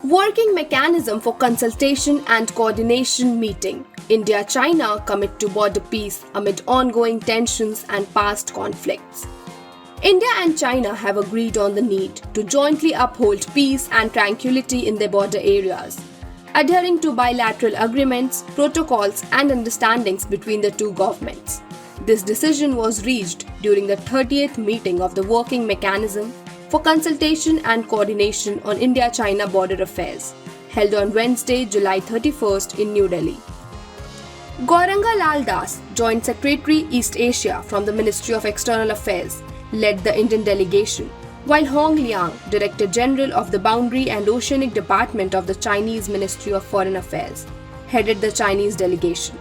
Working mechanism for consultation and coordination meeting. India-China commit to border peace amid ongoing tensions and past conflicts. India and China have agreed on the need to jointly uphold peace and tranquility in their border areas, adhering to bilateral agreements, protocols, and understandings between the two governments. This decision was reached during the 30th meeting of the Working Mechanism for Consultation and Coordination on India-China Border Affairs, held on Wednesday, July 31st in New Delhi. Gauranga Lal Das, Joint Secretary East Asia from the Ministry of External Affairs, led the Indian delegation, while Hong Liang, Director General of the Boundary and Oceanic Department of the Chinese Ministry of Foreign Affairs, headed the Chinese delegation.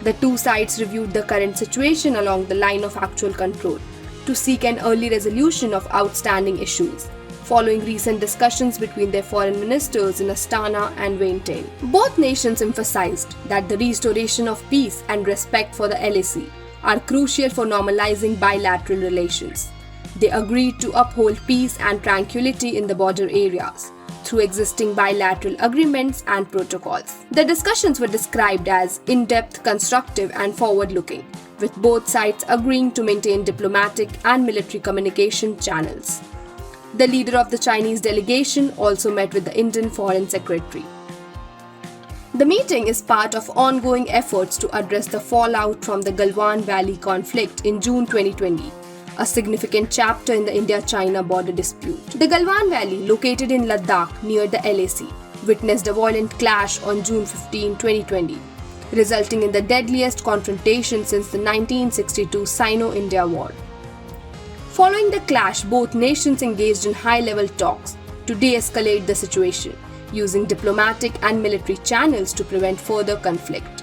The two sides reviewed the current situation along the line of actual control to seek an early resolution of outstanding issues, following recent discussions between their foreign ministers in Astana and Vientiane. Both nations emphasized that the restoration of peace and respect for the LAC are crucial for normalizing bilateral relations. They agreed to uphold peace and tranquility in the border areas through existing bilateral agreements and protocols. The discussions were described as in-depth, constructive, and forward-looking, with both sides agreeing to maintain diplomatic and military communication channels. The leader of the Chinese delegation also met with the Indian Foreign Secretary. The meeting is part of ongoing efforts to address the fallout from the Galwan Valley conflict in June 2020, a significant chapter in the India-China border dispute. The Galwan Valley, located in Ladakh near the LAC, witnessed a violent clash on June 15, 2020, resulting in the deadliest confrontation since the 1962 Sino-India War. Following the clash, both nations engaged in high-level talks to de-escalate the situation, using diplomatic and military channels to prevent further conflict.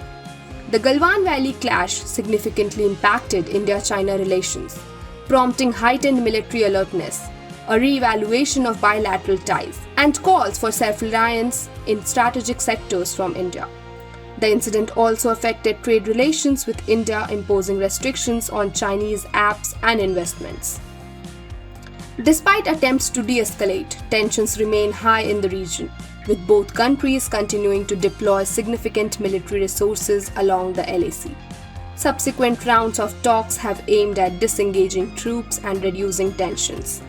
The Galwan Valley clash significantly impacted India-China relations, prompting heightened military alertness, a re-evaluation of bilateral ties, and calls for self-reliance in strategic sectors from India. The incident also affected trade relations, with India imposing restrictions on Chinese apps and investments. Despite attempts to de-escalate, tensions remain high in the region, with both countries continuing to deploy significant military resources along the LAC. Subsequent rounds of talks have aimed at disengaging troops and reducing tensions.